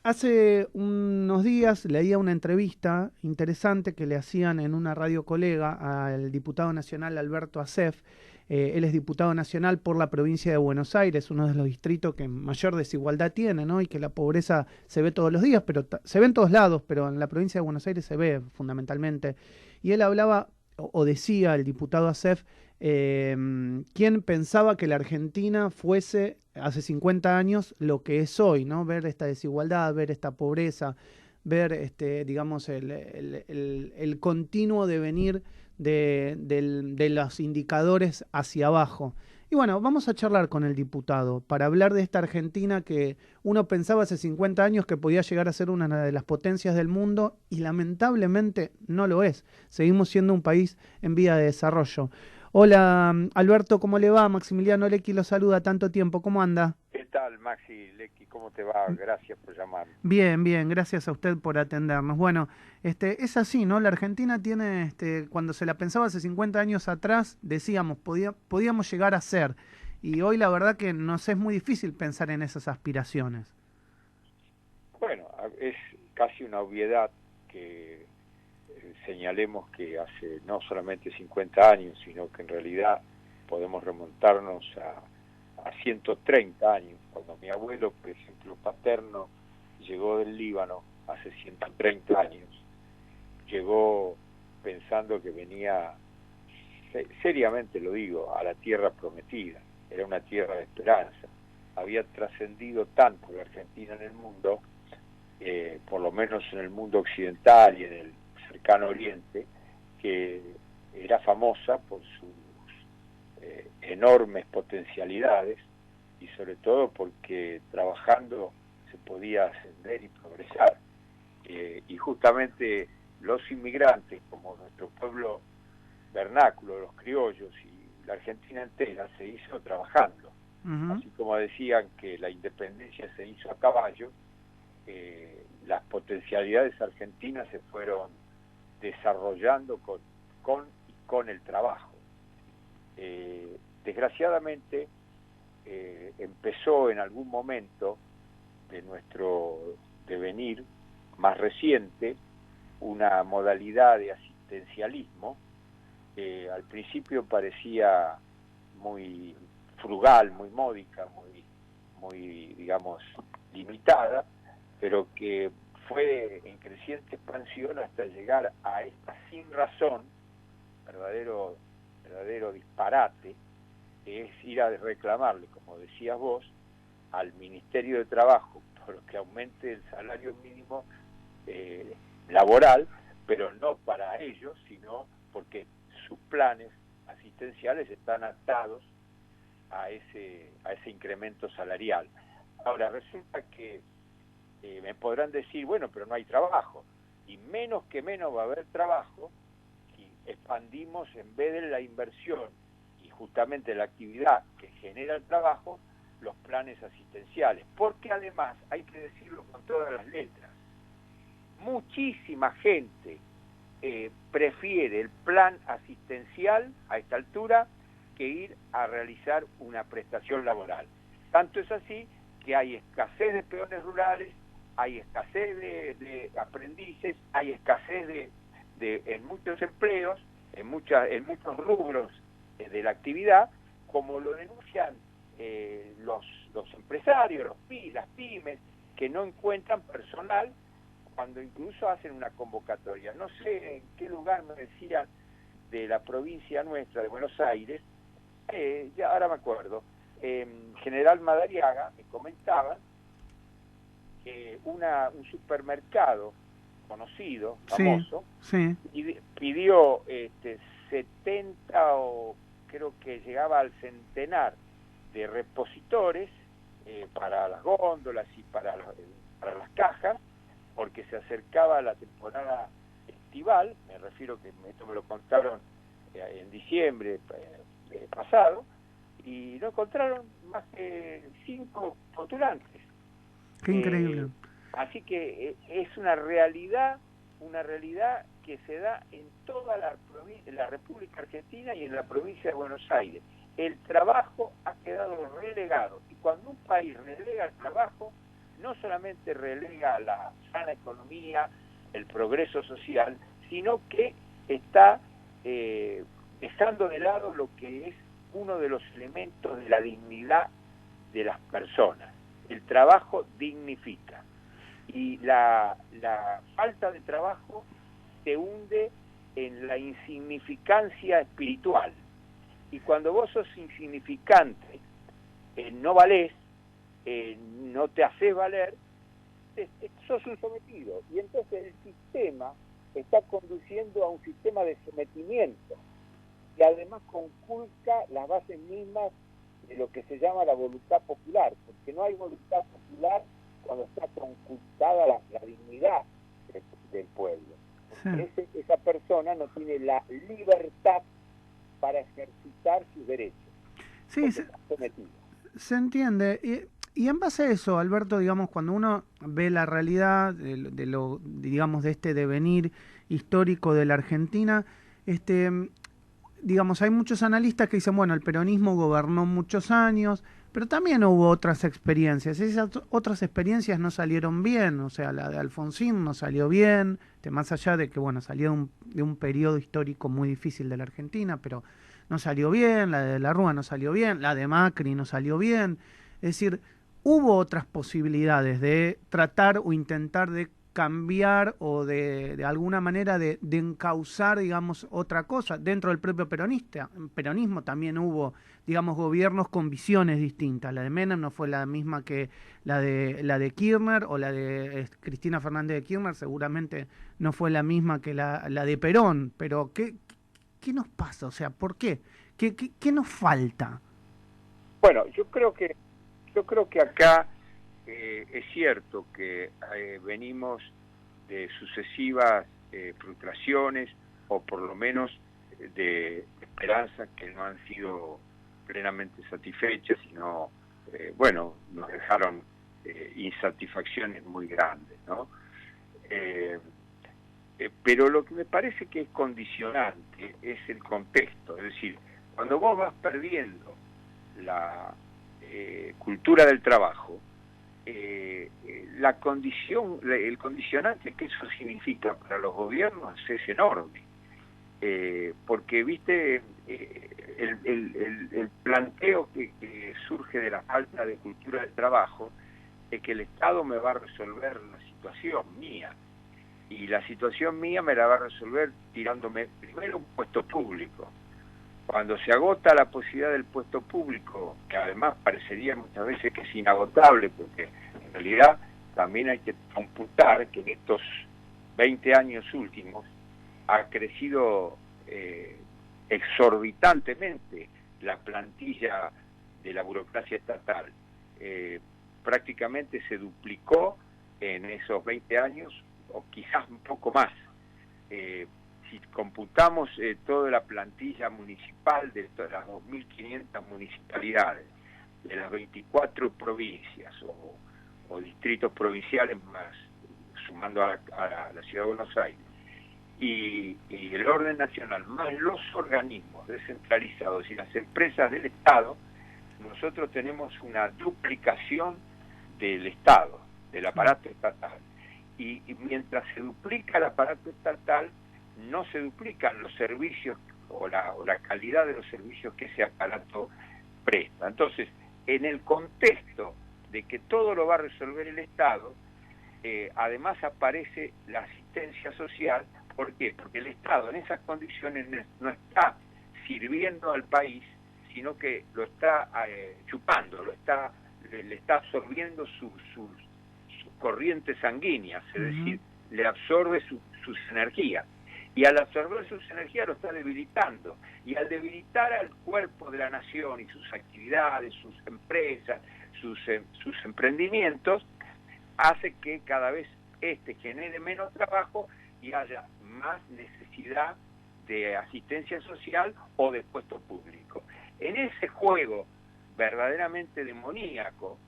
Hace unos días leía una entrevista interesante que le hacían en una radio colega al diputado nacional Alberto Asef. Él es diputado nacional por la provincia de Buenos Aires, uno de los distritos que mayor desigualdad tiene, ¿no? Y que la pobreza se ve todos los días, pero se ve en todos lados, pero en la provincia de Buenos Aires se ve fundamentalmente. Y él hablaba, o decía el diputado Asef, quién pensaba que la Argentina fuese hace 50 años lo que es hoy, ¿no? Ver esta desigualdad, ver esta pobreza, ver digamos, el continuo devenir de los indicadores hacia abajo. Y bueno, vamos a charlar con el diputado para hablar de esta Argentina que uno pensaba hace 50 años que podía llegar a ser una de las potencias del mundo y lamentablemente no lo es. Seguimos siendo un país en vía de desarrollo. Hola, Alberto, ¿cómo le va? Maximiliano Lecky lo saluda, tanto tiempo, ¿cómo anda? ¿Qué tal, Maxi Lecky? ¿Cómo te va? Gracias por llamarme. Bien, bien, gracias a usted por atendernos. Bueno, es así, ¿no? La Argentina tiene, cuando se la pensaba hace 50 años atrás, decíamos, podíamos llegar a ser. Y hoy la verdad que nos es muy difícil pensar en esas aspiraciones. Bueno, es casi una obviedad que señalemos que hace no solamente 50 años, sino que en realidad podemos remontarnos a 130 años, cuando mi abuelo, por ejemplo, paterno, llegó del Líbano hace 130 años. Llegó pensando que venía, seriamente lo digo, a la tierra prometida. Era una tierra de esperanza. Había trascendido tanto la Argentina en el mundo, por lo menos en el mundo occidental y en el cercano oriente, que era famosa por sus enormes potencialidades y sobre todo porque trabajando se podía ascender y progresar. Y justamente los inmigrantes, como nuestro pueblo vernáculo, los criollos y la Argentina entera, se hizo trabajando. Ujú. Así como decían que la independencia se hizo a caballo, las potencialidades argentinas se fueron desarrollando con el trabajo. Desgraciadamente, empezó en algún momento de nuestro devenir más reciente una modalidad de asistencialismo que al principio parecía muy frugal, muy módica, muy digamos, limitada, pero que fue en creciente expansión hasta llegar a esta sin razón, verdadero disparate, que es ir a reclamarle, como decías vos, al Ministerio de Trabajo por que aumente el salario mínimo laboral, pero no para ellos, sino porque sus planes asistenciales están atados a ese incremento salarial. Ahora, resulta que me podrán decir, bueno, pero no hay trabajo, y menos que menos va a haber trabajo si expandimos, en vez de la inversión y justamente la actividad que genera el trabajo, los planes asistenciales, porque además, hay que decirlo con todas las letras, muchísima gente prefiere el plan asistencial a esta altura que ir a realizar una prestación laboral. Tanto es así que hay escasez de peones rurales, hay escasez de aprendices, hay escasez en muchos empleos, en muchos rubros de la actividad, como lo denuncian los empresarios, las pymes, que no encuentran personal cuando incluso hacen una convocatoria. No sé en qué lugar me decían de la provincia nuestra, de Buenos Aires, ya ahora me acuerdo, General Madariaga me comentaba que un supermercado conocido, Sí, famoso, sí. pidió 70 o creo que llegaba al centenar de repositores para las góndolas y para las cajas, porque se acercaba la temporada estival, me refiero que esto me lo contaron en diciembre pasado, y no encontraron más que 5 postulantes. Qué increíble. Así que es una realidad que se da en toda la República Argentina y en la provincia de Buenos Aires. El trabajo ha quedado relegado, y cuando un país relega el trabajo, no solamente relega la sana economía, el progreso social, sino que está dejando de lado lo que es uno de los elementos de la dignidad de las personas. El trabajo dignifica. Y la falta de trabajo te hunde en la insignificancia espiritual. Y cuando vos sos insignificante, no valés, no te haces valer, sos un sometido. Y entonces el sistema está conduciendo a un sistema de sometimiento que además conculca las bases mismas de lo que se llama la voluntad popular, porque no hay voluntad popular cuando está conculcada la dignidad del pueblo. Sí. Esa persona no tiene la libertad para ejercitar sus derechos. Sí, se entiende. Y en base a eso, Alberto, digamos, cuando uno ve la realidad de lo, digamos, de este devenir histórico de la Argentina, digamos, hay muchos analistas que dicen, bueno, el peronismo gobernó muchos años, pero también hubo otras experiencias. Esas otras experiencias no salieron bien, o sea, la de Alfonsín no salió bien, más allá de que, bueno, salió de un periodo histórico muy difícil de la Argentina, pero no salió bien, la de la Rúa no salió bien, la de Macri no salió bien. Es decir, hubo otras posibilidades de tratar o intentar de cambiar o de alguna manera de encauzar, digamos, otra cosa. Dentro del propio peronismo también hubo, digamos, gobiernos con visiones distintas. La de Menem no fue la misma que la de Kirchner, o la de Cristina Fernández de Kirchner seguramente no fue la misma que la de Perón. Pero ¿qué nos pasa? O sea, ¿por qué? ¿Qué nos falta? Bueno, yo creo que acá es cierto que venimos de sucesivas frustraciones, o por lo menos de esperanzas que no han sido plenamente satisfechas, sino, bueno, nos dejaron insatisfacciones muy grandes, ¿no? Pero lo que me parece que es condicionante es el contexto, es decir, cuando vos vas perdiendo la cultura del trabajo, el condicionante que eso significa para los gobiernos es enorme, porque viste el planteo que surge de la falta de cultura del trabajo es que el Estado me va a resolver la situación mía, y la situación mía me la va a resolver tirándome primero un puesto público. Cuando se agota la posibilidad del puesto público, que además parecería muchas veces que es inagotable, porque en realidad también hay que computar que en estos 20 años últimos ha crecido exorbitantemente la plantilla de la burocracia estatal. Prácticamente se duplicó en esos 20 años, o quizás un poco más. Si computamos toda la plantilla municipal de todas las 2.500 municipalidades, de las 24 provincias o distritos provinciales más, sumando a la Ciudad de Buenos Aires, y el orden nacional, más los organismos descentralizados y las empresas del Estado, nosotros tenemos una duplicación del Estado, del aparato estatal. Y mientras se duplica el aparato estatal, no se duplican los servicios o la calidad de los servicios que ese aparato presta. Entonces, en el contexto de que todo lo va a resolver el Estado, además aparece la asistencia social. ¿Por qué? Porque el Estado en esas condiciones no está sirviendo al país, sino que lo está chupando, le está absorbiendo sus corrientes sanguíneas, es decir, le absorbe sus energías. Y al absorber sus energías lo está debilitando. Y al debilitar al cuerpo de la nación y sus actividades, sus empresas, sus emprendimientos, hace que cada vez genere menos trabajo y haya más necesidad de asistencia social o de puesto público. En ese juego verdaderamente demoníaco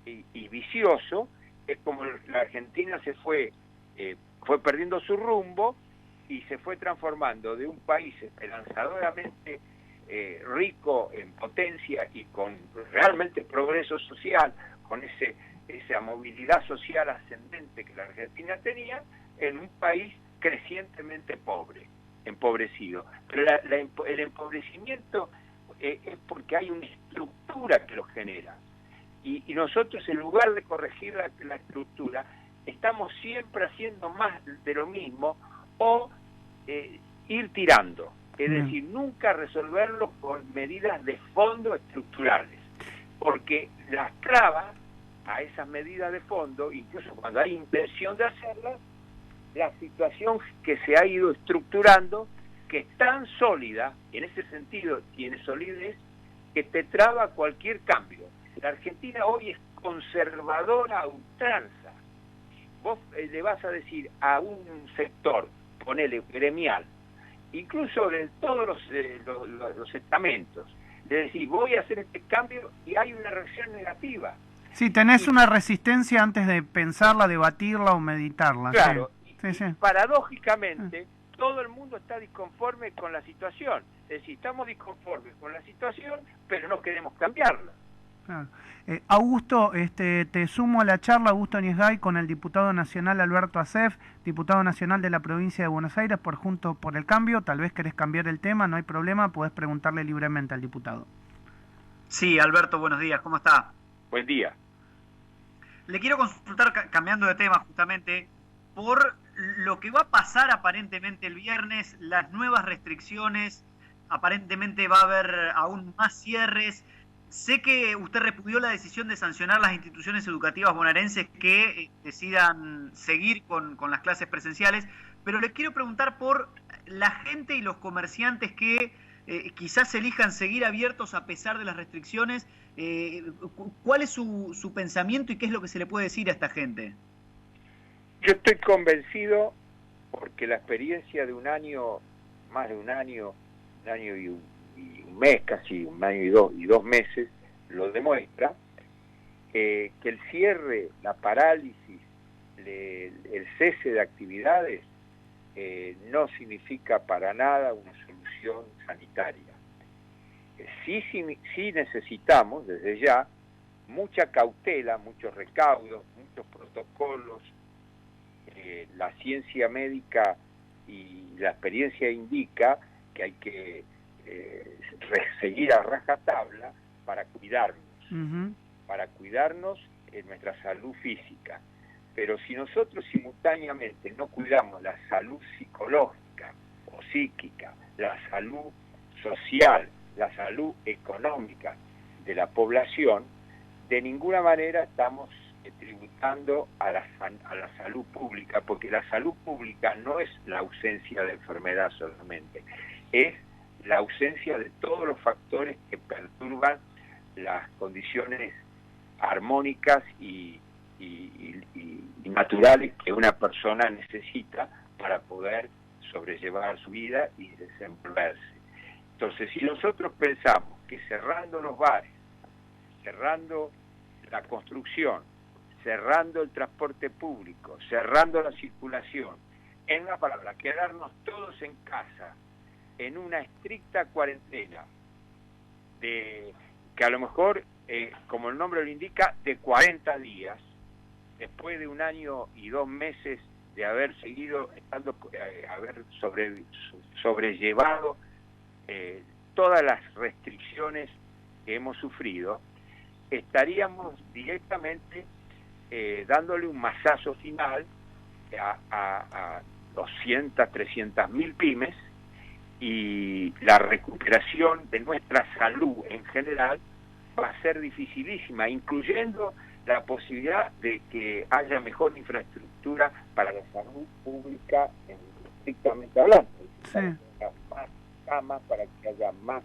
y vicioso, es como la Argentina se fue perdiendo su rumbo y se fue transformando de un país esperanzadoramente rico en potencia y con realmente progreso social, con ese esa movilidad social ascendente que la Argentina tenía en un país crecientemente pobre, empobrecido. Pero el empobrecimiento es porque hay una estructura que lo genera. Y nosotros, en lugar de corregir la estructura, estamos siempre haciendo más de lo mismo o ir tirando. Es decir, nunca resolverlo con medidas de fondo estructurales. Porque las trabas a esas medidas de fondo, incluso cuando hay intención de hacerlas, la situación que se ha ido estructurando, que es tan sólida, en ese sentido tiene solidez, que te traba cualquier cambio. La Argentina hoy es conservadora a ultranza. Vos le vas a decir a un sector, ponele gremial, incluso de todos los estamentos, de decir, voy a hacer este cambio y hay una reacción negativa. Sí, tenés una resistencia antes de pensarla, debatirla o meditarla. Claro, sí. Paradójicamente, todo el mundo está disconforme con la situación. Es decir, estamos disconformes con la situación, pero no queremos cambiarla. Claro. Augusto, te sumo a la charla, Augusto Niesgay, con el diputado nacional Alberto Asef, diputado nacional de la provincia de Buenos Aires, por Juntos por el Cambio. Tal vez querés cambiar el tema, no hay problema, podés preguntarle libremente al diputado. Sí, Alberto, buenos días, ¿cómo está? Buen día. Le quiero consultar, cambiando de tema justamente, por lo que va a pasar aparentemente el viernes, las nuevas restricciones, aparentemente va a haber aún más cierres. Sé que usted repudió la decisión de sancionar las instituciones educativas bonaerenses que decidan seguir con las clases presenciales, pero le quiero preguntar por la gente y los comerciantes que quizás elijan seguir abiertos a pesar de las restricciones. ¿Cuál es su pensamiento y qué es lo que se le puede decir a esta gente? Yo estoy convencido, porque la experiencia de un año, más de un año y un mes, casi un año y dos meses, lo demuestra, que el cierre, la parálisis, el cese de actividades no significa para nada una solución sanitaria. Sí necesitamos desde ya mucha cautela, muchos recaudos, muchos protocolos. La ciencia médica y la experiencia indica que hay que seguir a rajatabla para cuidarnos en nuestra salud física. Pero si nosotros simultáneamente no cuidamos la salud psicológica o psíquica, la salud social, la salud económica de la población, de ninguna manera estamos tributando a la salud pública, porque la salud pública no es la ausencia de enfermedad solamente, es la ausencia de todos los factores que perturban las condiciones armónicas y naturales que una persona necesita para poder sobrellevar su vida y desenvolverse. Entonces, si nosotros pensamos que cerrando los bares, cerrando la construcción, cerrando el transporte público, cerrando la circulación, en una palabra, quedarnos todos en casa, en una estricta cuarentena, que a lo mejor, como el nombre lo indica, de 40 días, después de un año y 2 meses de haber seguido, haber sobrellevado todas las restricciones que hemos sufrido, estaríamos directamente dándole un mazazo final a 200, 300 mil pymes, y la recuperación de nuestra salud en general va a ser dificilísima, incluyendo la posibilidad de que haya mejor infraestructura para la salud pública, estrictamente hablando, para que haya más camas, para que haya más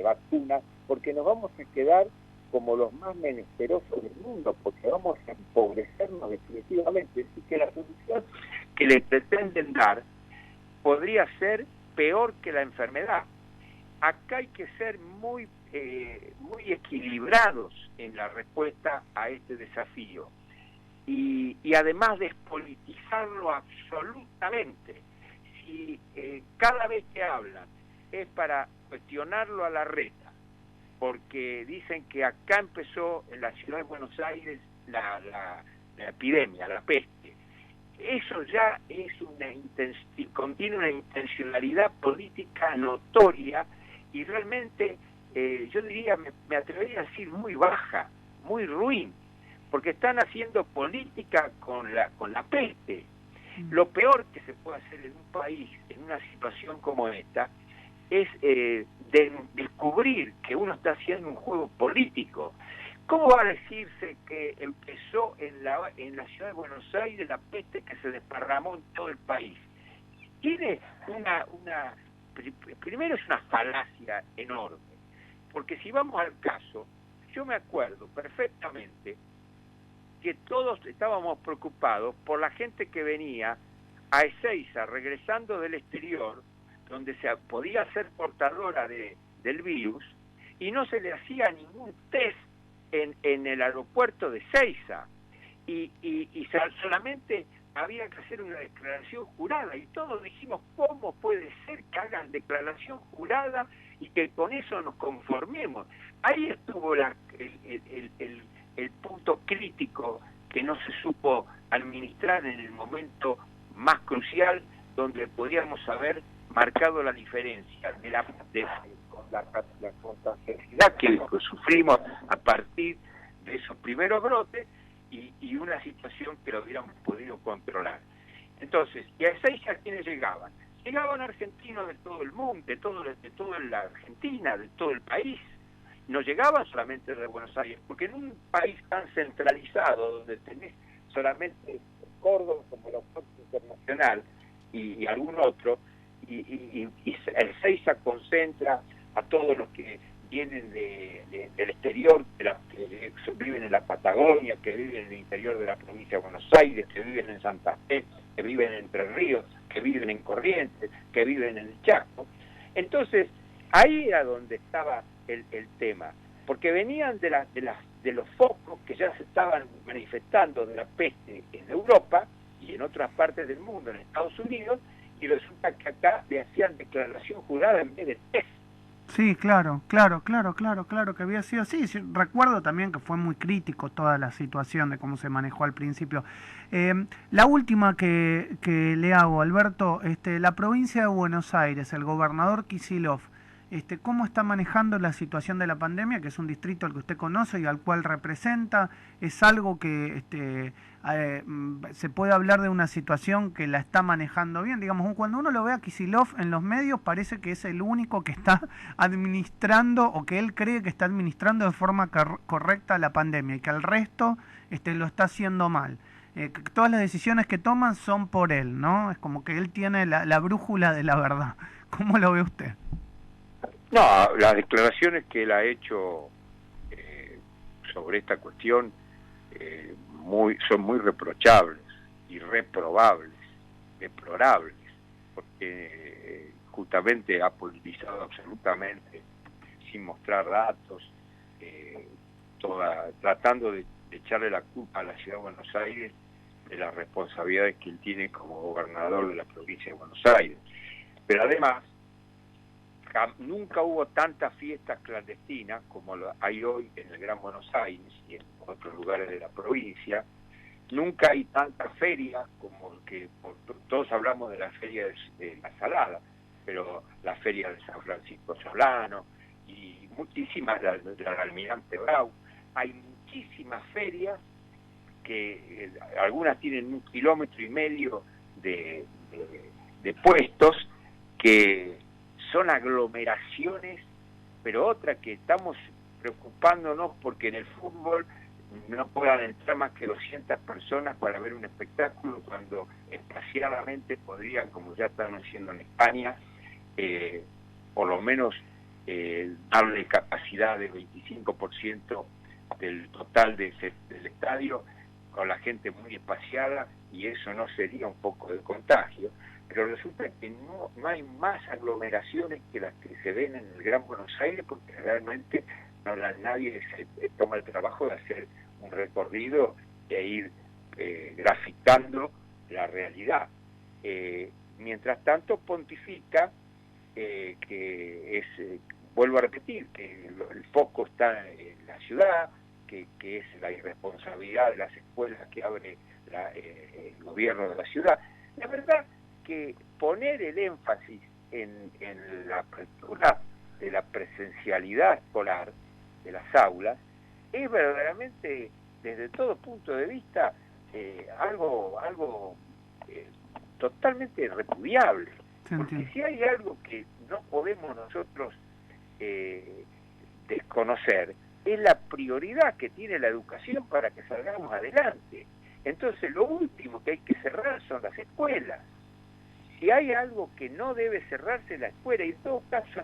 vacunas, porque nos vamos a quedar como los más menesterosos del mundo, porque vamos a empobrecernos definitivamente. Es decir, que la solución que le pretenden dar podría ser peor que la enfermedad. Acá hay que ser muy equilibrados en la respuesta a este desafío y además despolitizarlo absolutamente. Si cada vez que hablan es para cuestionarlo a la reta, porque dicen que acá empezó, en la ciudad de Buenos Aires, la epidemia, la peste. Eso ya es contiene una intencionalidad política notoria y realmente, yo diría, me atrevería a decir muy baja, muy ruin, porque están haciendo política con la peste. Lo peor que se puede hacer en un país, en una situación como esta, es descubrir que uno está haciendo un juego político. ¿Cómo va a decirse que empezó en la ciudad de Buenos Aires la peste que se desparramó en todo el país? Tiene primero es una falacia enorme, porque si vamos al caso, yo me acuerdo perfectamente que todos estábamos preocupados por la gente que venía a Ezeiza regresando del exterior, donde se podía ser portadora del virus, y no se le hacía ningún test en el aeropuerto de Ezeiza, y solamente había que hacer una declaración jurada, y todos dijimos, ¿cómo puede ser que hagan declaración jurada y que con eso nos conformemos? Ahí estuvo el punto crítico que no se supo administrar en el momento más crucial, donde podíamos haber marcado la diferencia con la contagiosidad que sufrimos a partir de esos primeros brotes y una situación que lo hubiéramos podido controlar. Entonces, y a Ezeiza, ¿quiénes llegaban? Llegaban argentinos de todo el mundo, de toda la Argentina, de todo el país. No llegaban solamente de Buenos Aires, porque en un país tan centralizado, donde tenés solamente Córdoba como aeropuerto internacional y algún otro, y Ezeiza concentra a todos los que vienen del exterior, que viven en la Patagonia, que viven en el interior de la provincia de Buenos Aires, que viven en Santa Fe, que viven en Entre Ríos, que viven en Corrientes, que viven en el Chaco. Entonces, ahí era donde estaba el tema, porque venían de los focos que ya se estaban manifestando de la peste en Europa y en otras partes del mundo, en Estados Unidos, y resulta que acá le hacían declaración jurada en vez de test. Sí, claro, que había sido así. Sí, recuerdo también que fue muy crítico toda la situación de cómo se manejó al principio. La última que le hago, Alberto, la provincia de Buenos Aires, el gobernador Kicillof, ¿cómo está manejando la situación de la pandemia, que es un distrito al que usted conoce y al cual representa? ¿Es algo que se puede hablar de una situación que la está manejando bien? Digamos, cuando uno lo ve a Kicillof en los medios, parece que es el único que está administrando, o que él cree que está administrando de forma correcta la pandemia, y que el resto lo está haciendo mal. Que todas las decisiones que toman son por él, ¿no? Es como que él tiene la brújula de la verdad. ¿Cómo lo ve usted? No, las declaraciones que él ha hecho sobre esta cuestión son muy reprochables, irreprobables, deplorables, porque justamente ha politizado absolutamente, sin mostrar datos, tratando de echarle la culpa a la Ciudad de Buenos Aires de las responsabilidades que él tiene como gobernador de la provincia de Buenos Aires. Pero además, nunca hubo tantas fiestas clandestinas como hay hoy en el Gran Buenos Aires y en otros lugares de la provincia. Nunca hay tantas ferias como todos hablamos de la feria de la Salada, pero la feria de San Francisco Solano y muchísimas, la Almirante Brau. Hay muchísimas ferias que algunas tienen 1,5 kilómetros de puestos, que son aglomeraciones, pero otra que estamos preocupándonos porque en el fútbol no puedan entrar más que 200 personas para ver un espectáculo, cuando espaciadamente podrían, como ya están haciendo en España, por lo menos darle capacidad de 25% del total del estadio, con la gente muy espaciada, y eso no sería un poco de contagio. Pero resulta que no hay más aglomeraciones que las que se ven en el Gran Buenos Aires, porque realmente nadie se toma el trabajo de hacer un recorrido e ir graficando la realidad. Mientras tanto, pontifica que vuelvo a repetir, que el foco está en la ciudad, que es la irresponsabilidad de las escuelas que abre el gobierno de la ciudad. La verdad que poner el énfasis en la apertura de la presencialidad escolar de las aulas es verdaderamente, desde todo punto de vista, algo totalmente repudiable. Porque si hay algo que no podemos nosotros desconocer, es la prioridad que tiene la educación para que salgamos adelante. Entonces, lo último que hay que cerrar son las escuelas. Si hay algo que no debe cerrarse, la escuela, y en todo caso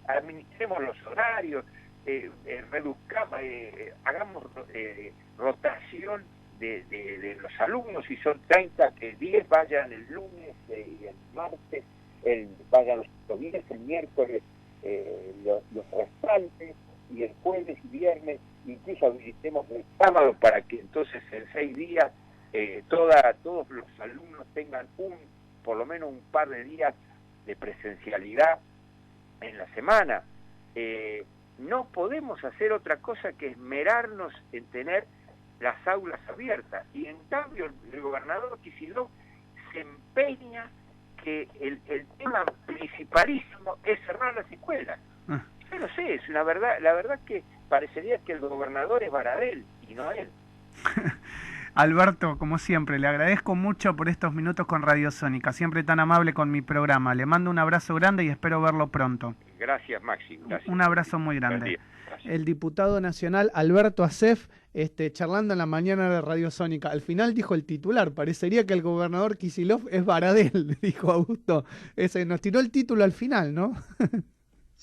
administremos los horarios, reduzcamos, hagamos rotación de los alumnos. Si son 30, que 10 vayan el lunes y el martes, vayan los 10, el miércoles los restantes, y el jueves y viernes incluso habilitemos el sábado, para que entonces en 6 días todos los alumnos tengan por lo menos un par de días de presencialidad en la semana. No podemos hacer otra cosa que esmerarnos en tener las aulas abiertas, y en cambio el gobernador Kicillof se empeña que el tema principalísimo es cerrar las escuelas. Yo no sé, es una verdad, la verdad que parecería que el gobernador es Baradel y no él. Alberto, como siempre, le agradezco mucho por estos minutos con Radio Sónica, siempre tan amable con mi programa. Le mando un abrazo grande y espero verlo pronto. Gracias, Maxi. Gracias. Un abrazo muy grande. El diputado nacional Alberto Asef, charlando en la mañana de Radio Sónica. Al final dijo el titular, parecería que el gobernador Kicillof es Baradel, dijo Augusto. Nos tiró el título al final, ¿no?